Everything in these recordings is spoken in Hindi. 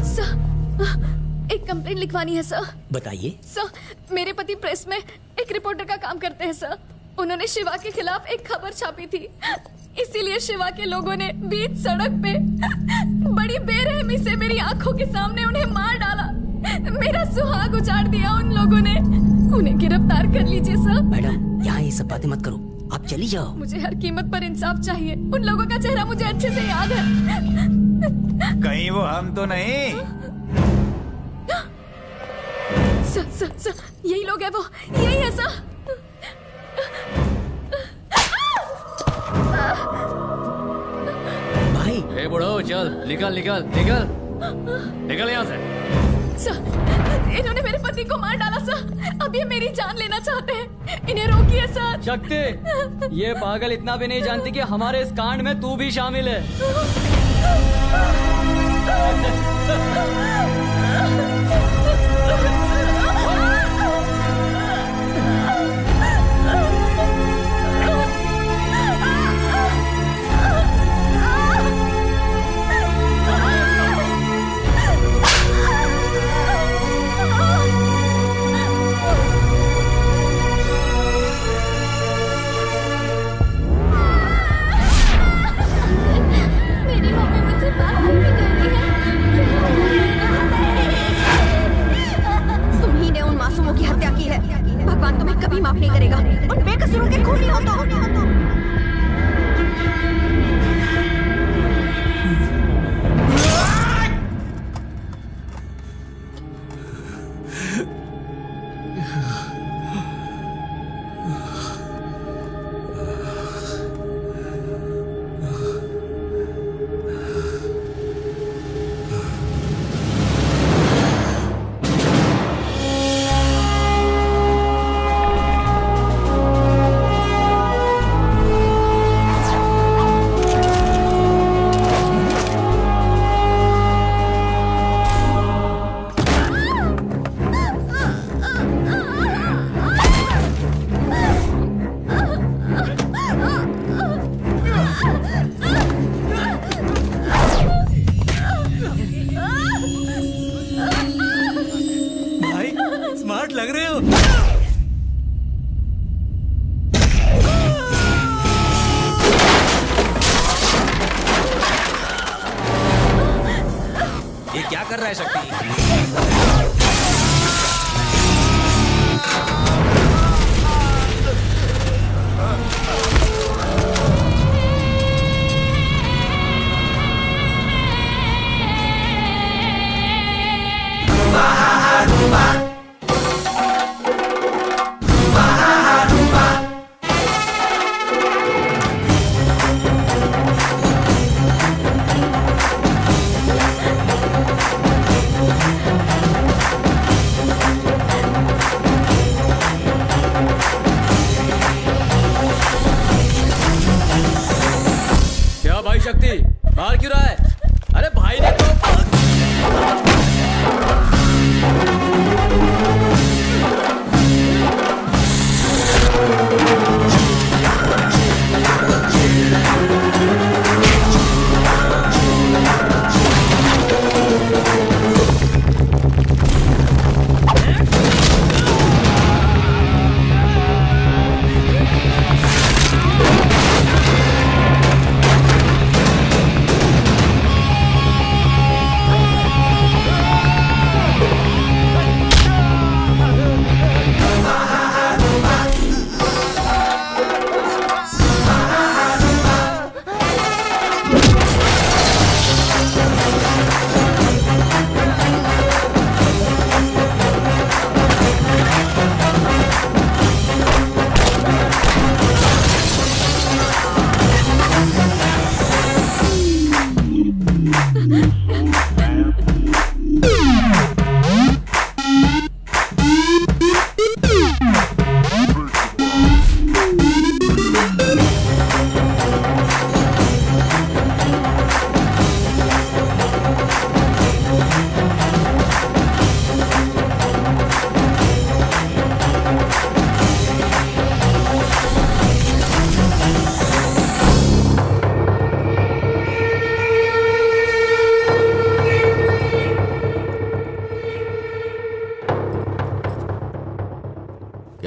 सर, एक कंप्लेंट लिखवानी है सर। बताइए। सर, मेरे पति प्रेस में एक रिपोर्टर का काम करते हैं सर। उन्होंने शिवा के खिलाफ एक खबर छापी थी, इसीलिए शिवा के लोगों ने बीच सड़क पे बड़ी बेरहमी से मेरी आंखों के सामने उन्हें मार डाला। मेरा सुहाग उजाड़ दिया उन लोगों ने। उन्हें गिरफ्तार कर लीजिए सर। मैडम, यहाँ ये सब बातें मत करो, आप चली जाओ। मुझे हर कीमत पर इंसाफ चाहिए। उन लोगों का चेहरा मुझे अच्छे से याद है। कहीं वो हम तो नहीं? सर, यही लोग है, वो यही है सर। भाई, ए बुढ़ो, चल निकल यहाँ से। सर, इन्होंने मेरे पति को मार डाला सर। अब ये मेरी जान लेना चाहते हैं। इन्हें रोकिए सर। शक्ति, ये पागल इतना भी नहीं जानती कि हमारे इस कांड में तू भी शामिल है। मेरी मम्मी मुझसे बात नहीं कर रही है। तुम्ही ने उन मासूमों की हत्या की है। भगवान तुम्हें कभी माफ नहीं करेगा। उन बेकसूरों के खूनी हो तो। स्मार्ट लग रहे हो। ये क्या कर रहा है शक्ति? क्या भाई शक्ति मार क्यों रहा है? अरे भाई ने तो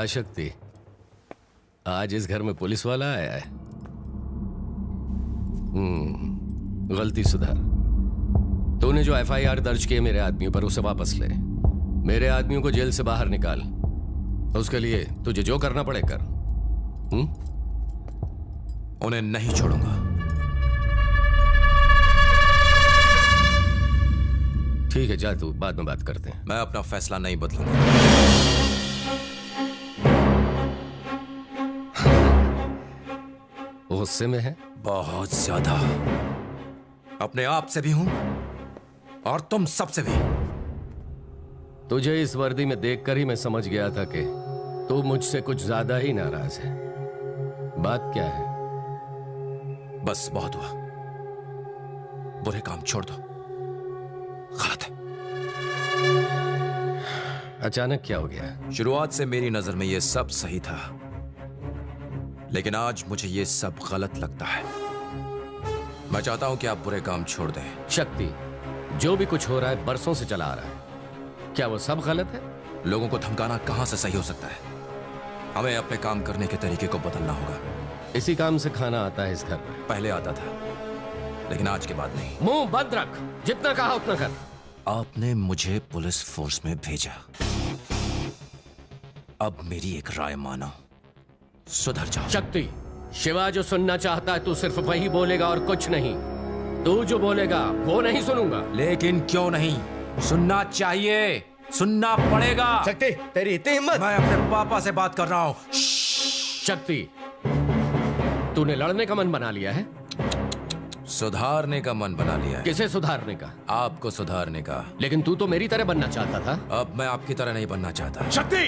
क्या शक्ति, आज इस घर में पुलिस वाला आया है? गलती सुधार। तूने जो एफआईआर दर्ज किए मेरे आदमियों पर, उसे वापस ले। मेरे आदमियों को जेल से बाहर निकाल। उसके लिए तुझे जो करना पड़े कर। उन्हें नहीं छोड़ूंगा। ठीक है, जा तू, बाद में बात करते हैं। मैं अपना फैसला नहीं बदलूंगा। गुस्से में है? बहुत ज्यादा। अपने आप से भी हूं और तुम सबसे भी। तुझे इस वर्दी में देखकर ही मैं समझ गया था कि तू मुझसे कुछ ज्यादा ही नाराज है। बात क्या है? बस बहुत हुआ, बुरे काम छोड़ दो। गलत है। अचानक क्या हो गया? शुरुआत से मेरी नजर में यह सब सही था, लेकिन आज मुझे यह सब गलत लगता है। मैं चाहता हूं कि आप बुरे काम छोड़ दें। शक्ति, जो भी कुछ हो रहा है बरसों से चला आ रहा है। क्या वो सब गलत है? लोगों को धमकाना कहां से सही हो सकता है? हमें अपने काम करने के तरीके को बदलना होगा। इसी काम से खाना आता है इस घर में। पहले आता था, लेकिन आज के बाद नहीं। मुंह बंद रख, जितना कहा उतना कर। आपने मुझे पुलिस फोर्स में भेजा, अब मेरी एक राय मानो, सुधर जाओ। शक्ति, शिवा जो सुनना चाहता है तू सिर्फ वही बोलेगा और कुछ नहीं। तू जो बोलेगा वो नहीं सुनूंगा। लेकिन क्यों नहीं? सुनना चाहिए, सुनना पड़ेगा। शक्ति, तेरी इतनी हिम्मत? मैं अपने पापा से बात कर रहा हूं। शक्ति, तूने लड़ने का मन बना लिया है? सुधारने का मन बना लिया है। किसे सुधारने का? आपको सुधारने का। लेकिन तू तो मेरी तरह बनना चाहता था। अब मैं आपकी तरह नहीं बनना चाहता। शक्ति,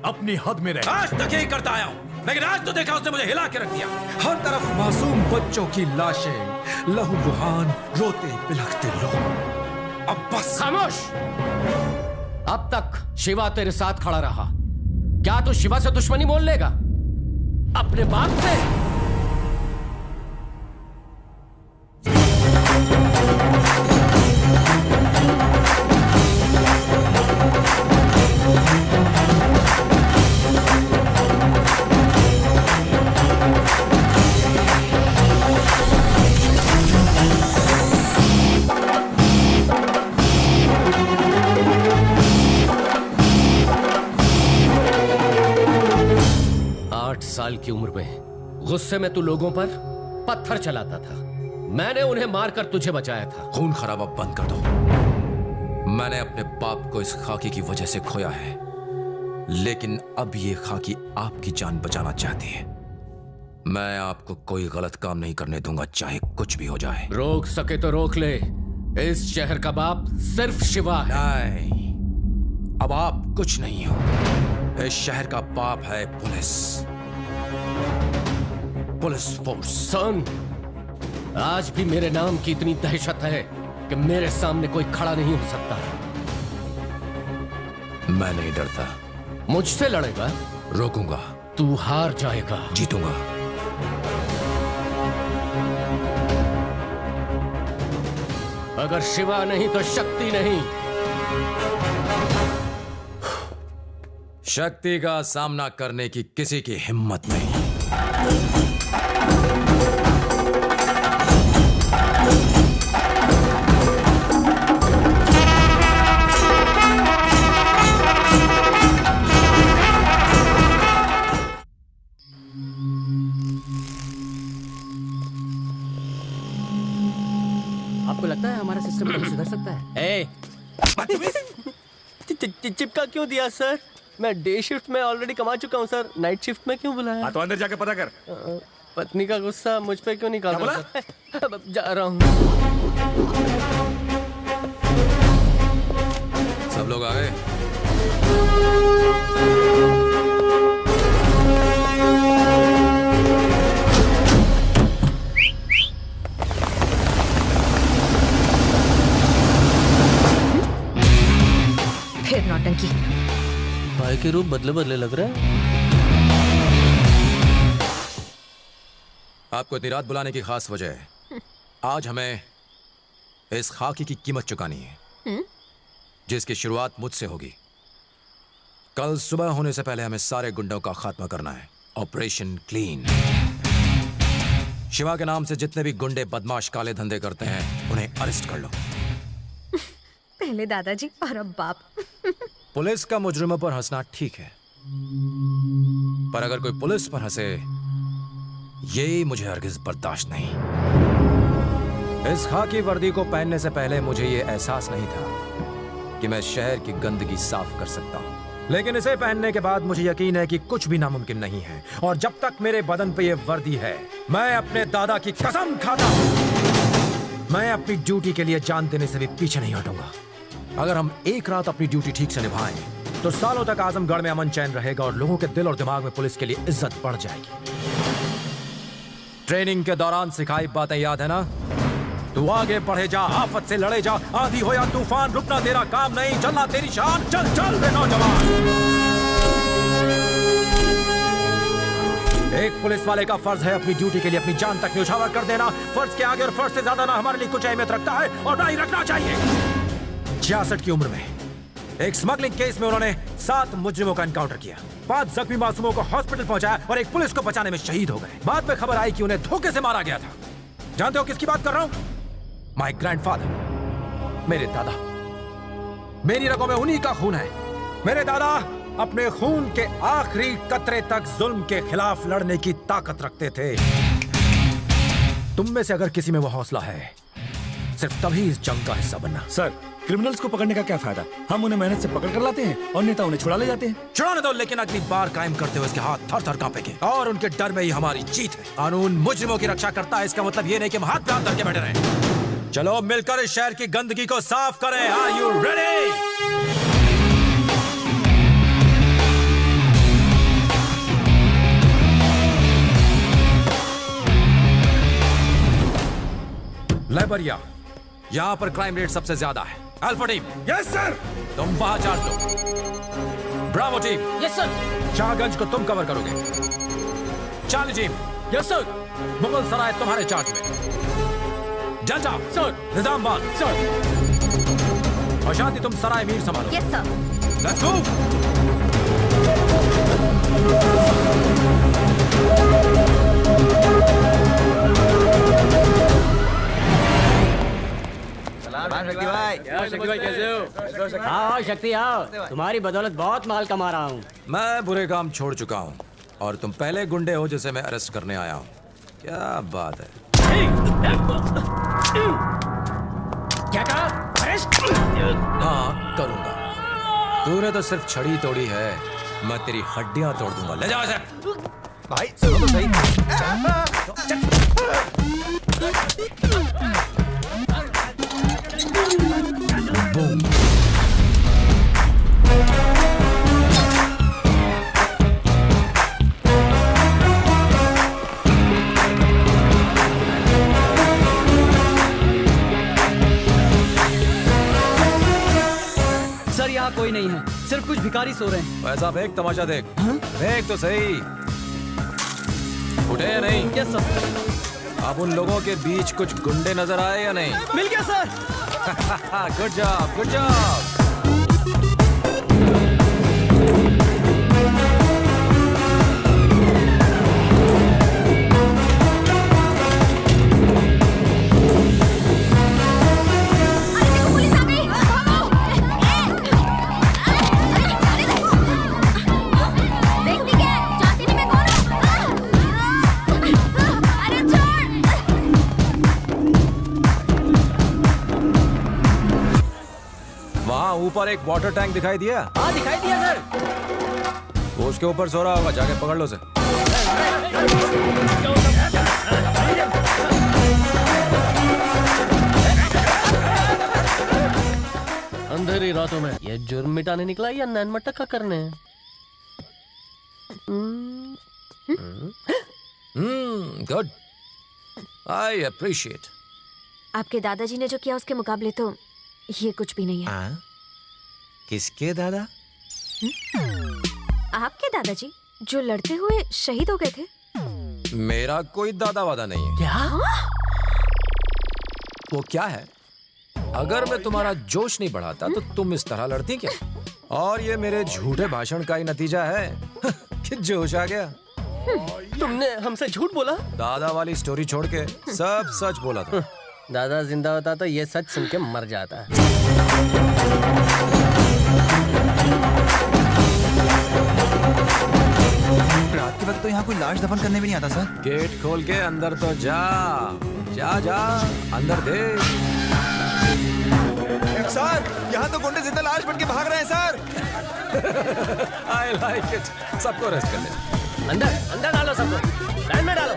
अपनी हद में रह। आज तक यही करता आया हूं, लेकिन आज तो देखा उसने मुझे हिला के रख दिया। हर तरफ मासूम बच्चों की लाशें, लहूलुहान, रोते बिलखते लोग। अब बस खामोश। अब तक शिवा तेरे साथ खड़ा रहा, क्या तू शिवा से दुश्मनी मोल लेगा? अपने बाप से? 8 साल की उम्र में गुस्से में तू लोगों पर पत्थर चलाता था। मैंने उन्हें मारकर तुझे बचाया था। खून खराबा बंद कर दो। मैंने अपने बाप को इस खाकी की वजह से खोया है, लेकिन अब ये खाकी आपकी जान बचाना चाहती है। मैं आपको कोई गलत काम नहीं करने दूंगा, चाहे कुछ भी हो जाए। रोक सके तो रोक ले। इस शहर का बाप सिर्फ शिवा है। नहीं, अब आप कुछ नहीं हो। इस शहर का बाप है पुलिस फोर्स। सुन, आज भी मेरे नाम की इतनी दहशत है कि मेरे सामने कोई खड़ा नहीं हो सकता। मैं नहीं डरता। मुझसे लड़ेगा? रोकूंगा। तू हार जाएगा। जीतूंगा। अगर शिवा नहीं तो शक्ति नहीं। शक्ति का सामना करने की किसी की हिम्मत नहीं। आपको लगता है हमारा सिस्टम कभी सुधर सकता है? चिपका क्यों दिया सर? मैं डे शिफ्ट में ऑलरेडी कमा चुका हूँ सर, नाइट शिफ्ट में क्यों बुलाया? तो अंदर जाके पता कर। पत्नी का गुस्सा मुझ पे क्यों निकाल रहा है? अब जा रहा हूँ। सब लोग आ गए? फिर नौटंकी। भाई के रूप बदले बदले लग रहा है। आपको इतनी रात बुलाने की खास वजह है। आज हमें इस खाकी की कीमत चुकानी है, जिसकी शुरुआत मुझसे होगी। कल सुबह होने से पहले हमें सारे गुंडों का खात्मा करना है। Operation clean. शिवा के नाम से जितने भी गुंडे बदमाश काले धंधे करते हैं उन्हें अरेस्ट कर लो। पहले दादाजी और अब बाप। पुलिस का मुजरिमों पर हंसना ठीक है, पर अगर कोई पुलिस पर हंसे ये मुझे हरगिज बर्दाश्त नहीं। इस खाकी वर्दी को पहनने से पहले मुझे ये एहसास नहीं था कि मैं शहर की गंदगी साफ कर सकता हूं, लेकिन इसे पहनने के बाद मुझे यकीन है कि कुछ भी नामुमकिन नहीं है। और जब तक मेरे बदन पे ये वर्दी है, मैं अपने दादा की कसम खाता हूं, मैं अपनी ड्यूटी के लिए जान देने से भी पीछे नहीं हटूंगा। अगर हम एक रात अपनी ड्यूटी ठीक से निभाएं तो सालों तक आजमगढ़ में अमन चैन रहेगा और लोगों के दिल और दिमाग में पुलिस के लिए इज्जत बढ़ जाएगी। ट्रेनिंग के दौरान सिखाई बातें याद है ना? तू आगे बढ़े जा, आफत से लड़े जा, आंधी हो या तूफान, रुकना तेरा काम नहीं, चलना तेरी शान। चल चल रे नौजवान। एक पुलिस वाले का फर्ज है अपनी ड्यूटी के लिए अपनी जान तक न्यौछावर कर देना। फर्ज के आगे और फर्ज से ज्यादा ना हमारे लिए कुछ अहमियत रखता है और ना ही रखना चाहिए। 66 की उम्र में एक स्मगलिंग केस में उन्होंने 7 मुजरिमों का एनकाउंटर किया, 5 जख्मी मासूमों को हॉस्पिटल पहुंचाया और एक पुलिस को बचाने में शहीद हो गए। बाद में खबर आई कि उन्हें धोखे से मारा गया था। जानते हो किसकी बात कर रहा हूं? माय ग्रैंडफादर, मेरे दादा। मेरी रगों में उन्हीं का खून है। मेरे दादा अपने खून के आखिरी कतरे तक जुल्म के खिलाफ लड़ने की ताकत रखते थे। तुम में से अगर किसी में वो हौसला है, सिर्फ तभी इस जंग का हिस्सा बनना। सर, क्रिमिनल्स को पकड़ने का क्या फायदा? हम उन्हें मेहनत से पकड़ कर लाते हैं और नेता उन्हें छुड़ा ले जाते हैं। छुड़ाने दो, लेकिन अगली बार कायम करते हुए इसके हाथ थर थर कांपेंगे और उनके डर में ही हमारी जीत है। कानून मुजरिमों की रक्षा करता है, इसका मतलब ये नहीं कि हम हाथ पे हाथ धर के बैठे रहें। चलो मिलकर इस शहर की गंदगी को साफ करें। Are you ready? लाइबरिया, यहां पर क्राइम रेट सबसे ज्यादा है। Alpha team, yes sir. तुम वहां चार्ज लो। Bravo team, yes sir. Shahganj को तुम कवर करोगे। Charlie team, yes sir. Mughal Sarai तुम्हारे चार्ज में। Delta sir. निजामबाद सर। और शांति तुम सराय मीर संभालो। Yes sir. Let's move. Shakti भाई कैसे हो? आओ शक्ति आओ, तुम्हारी बदौलत बहुत माल कमा रहा हूँ। मैं बुरे काम छोड़ चुका हूँ और तुम पहले गुंडे हो जिसे मैं अरेस्ट करने आया हूँ। क्या बात है? क्या कहा? अरेस्ट? हाँ करूंगा। तूने तो सिर्फ छड़ी तोड़ी है, मैं तेरी हड्डियां तोड़ दूंगा। ले जाओ इसे। भाई सुनो तो सही। बूम। सर यहाँ कोई नहीं है, सिर्फ कुछ भिखारी सो रहे हैं। ऐसा देख, तमाशा देख। देख तो सही, उठे या नहीं? Yes sir. अब उन लोगों के बीच कुछ गुंडे नजर आए या नहीं? मिल गया sir. Good job, good job. ऊपर एक वाटर टैंक दिखाई दिया? हाँ दिखाई दिया सर। वो उसके ऊपर सो रहा होगा, जाके पकड़ लो उसे। अंधेरी रातों में ये जुर्म मिटाने निकला या नैन मटका करने? Good, I appreciate. आपके दादाजी ने जो किया उसके मुकाबले तो ये कुछ भी नहीं है। किसके दादा? आपके दादाजी जो लड़ते हुए शहीद हो गए थे। मेरा कोई दादा वादा नहीं है। क्या? वो क्या है? अगर मैं तुम्हारा जोश नहीं बढ़ाता तो तुम इस तरह लड़ती क्या? और ये मेरे झूठे भाषण का ही नतीजा है कि जोश आ गया। तुमने हमसे झूठ बोला? दादा वाली स्टोरी छोड़ के सब सच बोला था। दादा जिंदा होता तो ये सच सुन के मर जाता। रात के वक्त तो यहाँ कोई लाश दफन करने भी नहीं आता सर। गेट खोल के अंदर तो जा जा जा, अंदर देख। सर यहाँ तो गुंडे जिंदा लाश बन के भाग रहे हैं सर। I like it. सबको रेस्ट कर ले। अंदर अंदर डालो सबको, वैन में डालो।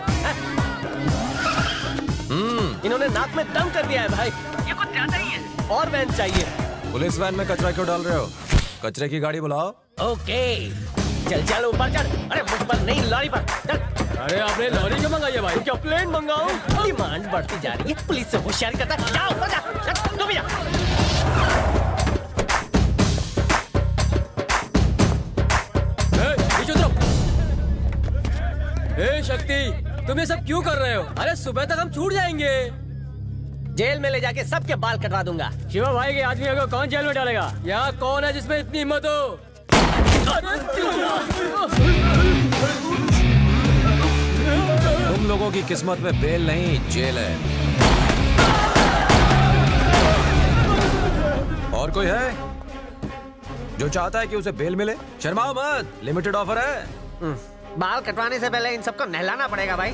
इन्होंने नाक में दम कर दिया है भाई, ये कुछ ज्यादा ही है। और वैन चाहिए। पुलिस वैन में कचरा क्यों डाल रहे हो? कचरे की गाड़ी बुलाओ। ओके चल चल ऊपर चढ़। अरे मुझ पर नहीं, लॉरी पर चल। अरे आपने लॉरी क्यों मंगाई है भाई? क्या प्लेन मंगाऊं? डिमांड बढ़ती जा रही है, पुलिस से होशियारी करता है। जाओ ऊपर जा, तू भी जा। ए शक्ति, तुम ये सब क्यों कर रहे हो? अरे सुबह तक हम छूट जाएंगे। जेल में ले जाके सबके बाल कटवा दूंगा। शिवा भाई के आदमी को कौन जेल में डालेगा? यहाँ कौन है जिसमें इतनी हिम्मत हो? तुम लोगों की किस्मत में बेल नहीं, जेल है। और कोई है जो चाहता है कि उसे बेल मिले? शर्माओ मत, लिमिटेड ऑफर है। बाल कटवाने से पहले इन सबको नहलाना पड़ेगा भाई।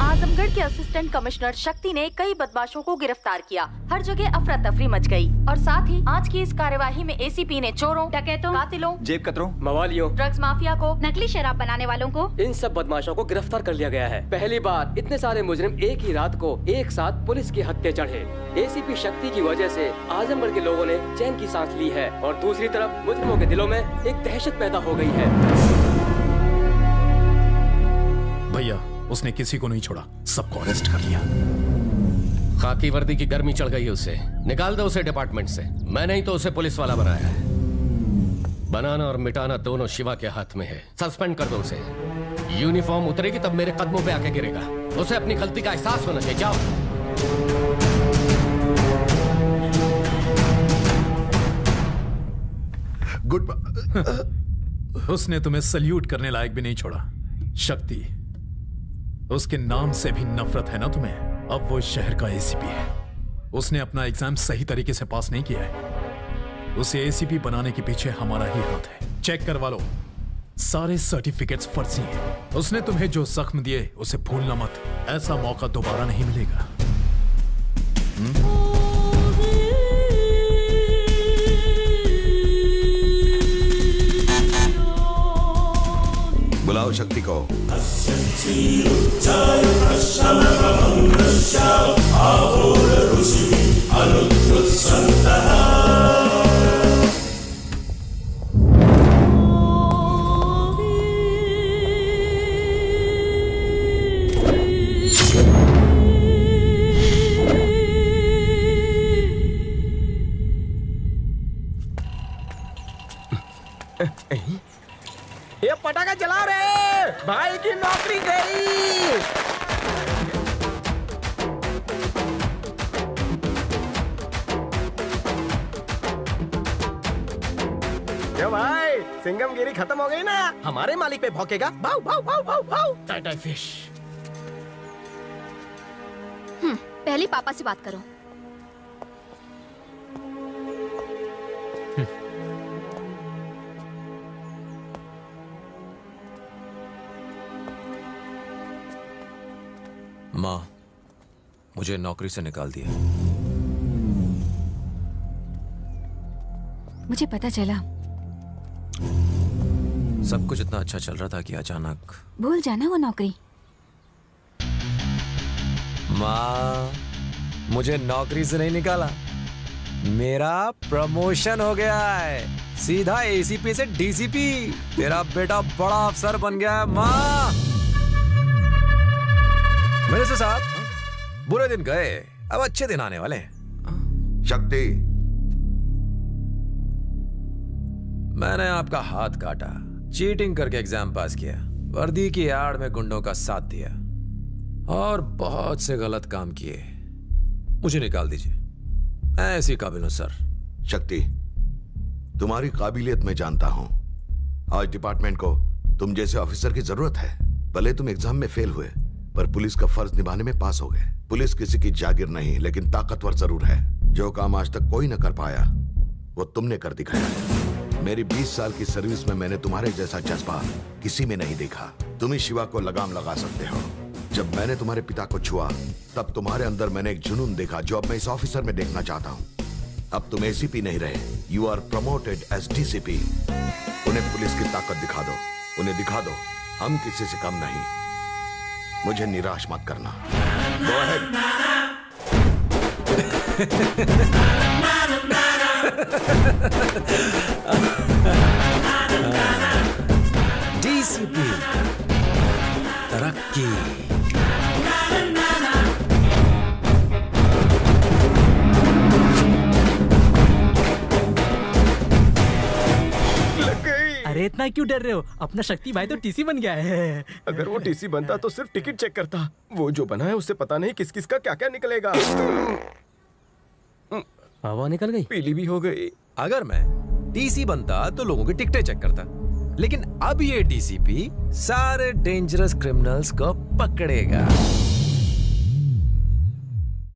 आजमगढ़ के असिस्टेंट कमिश्नर शक्ति ने कई बदमाशों को गिरफ्तार किया। हर जगह अफरा तफरी मच गई और साथ ही आज की इस कार्यवाही में एसीपी ने चोरों, डकैतों, कातिलों, जेब कतरों, मवालियों, ड्रग्स माफिया को, नकली शराब बनाने वालों को, इन सब बदमाशों को गिरफ्तार कर लिया गया है। पहली बार इतने सारे मुजरिम एक ही रात को एक साथ पुलिस की हत्या चढ़े। एसीपी शक्ति की वजह से आजमगढ़ के लोगों ने चैन की सांस ली है और दूसरी तरफ मुजरिमों के दिलों में एक दहशत पैदा हो गई है। भैया उसने किसी को नहीं छोड़ा, सबको अरेस्ट कर लिया। खाकी वर्दी की गर्मी चढ़ गई है उसे। निकाल दो उसे डिपार्टमेंट से। मैंने ही तो उसे पुलिस वाला बनाया है। बनाना और मिटाना दोनों शिवा के हाथ में है। सस्पेंड कर दो उसे। यूनिफॉर्म उतरेगी तब मेरे कदमों पे आके गिरेगा। उसे अपनी गलती का एहसास होना चाहिए। जाओ। गुड। उसने तुम्हें सल्यूट करने लायक भी नहीं छोड़ा। शक्ति, उसके नाम से भी नफरत है ना तुम्हें? अब वो शहर का एसीपी है। उसने अपना एग्जाम सही तरीके से पास नहीं किया है। उसे एसीपी बनाने के पीछे हमारा ही हाथ है। चेक करवा लो, सारे सर्टिफिकेट्स फर्जी हैं। उसने तुम्हें जो जख्म दिए उसे भूलना मत। ऐसा मौका दोबारा नहीं मिलेगा। बुलाओ शक्ति को। ये पटाखा चला रहे, भाई की नौकरी गई। क्यों भाई, सिंगमगिरी खत्म हो गई ना? हमारे मालिक पे भौंकेगा। भाव भाव भाव भाव भाव। टाटा फिश। पहले पापा से बात करो। माँ, मुझे नौकरी से निकाल दिया। मुझे पता चला। सब कुछ इतना अच्छा चल रहा था कि अचानक। भूल जाना वो नौकरी। माँ, मुझे नौकरी से नहीं निकाला, मेरा प्रमोशन हो गया है। सीधा एसीपी से डीसीपी। तेरा बेटा बड़ा अफसर बन गया है माँ। मेरे से साथ बुरे दिन गए, अब अच्छे दिन आने वाले हैं। शक्ति, मैंने आपका हाथ काटा, चीटिंग करके एग्जाम पास किया, वर्दी की आड़ में गुंडों का साथ दिया और बहुत से गलत काम किए। मुझे निकाल दीजिए, मैं ऐसी काबिल हूं सर। शक्ति, तुम्हारी काबिलियत मैं जानता हूं। आज डिपार्टमेंट को तुम जैसे ऑफिसर की जरूरत है। भले तुम एग्जाम में फेल हुए, पर पुलिस का फर्ज निभाने में पास हो गए। पुलिस किसी की जागीर नहीं, लेकिन ताकतवर जरूर है। जो काम आज तक कोई न कर पाया, वो तुमने कर दिखाया। मेरी 20 साल की सर्विस में मैंने तुम्हारे जैसा जज्बा किसी में नहीं देखा। तुम ही शिवा को लगाम लगा सकते हो। जब मैंने तुम्हारे पिता को छुआ, तब तुम्हारे अंदर मैंने एक जुनून देखा जो अब मैं इस ऑफिसर में देखना चाहता हूं। अब तुम एसीपी नहीं रहे, you are promoted as DCP. उन्हें पुलिस की ताकत दिखा दो, उन्हें दिखा दो हम किसी से कम नहीं। मुझे निराश मत करना। Go ahead. डीसीपी तरक्की। अरे इतना क्यों डर रहे हो? अपना शक्ति भाई तो टीसी बन गया है। अगर वो टीसी बनता तो सिर्फ टिकट चेक करता। वो जो बना है उससे पता नहीं किस किस का क्या क्या निकलेगा। हवा निकल गई, पीली भी हो गई। अगर मैं टीसी बनता तो लोगों की टिकटें चेक करता, लेकिन अब ये डीसीपी सारे डेंजरस क्रिमिनल्स को पकड़ेगा।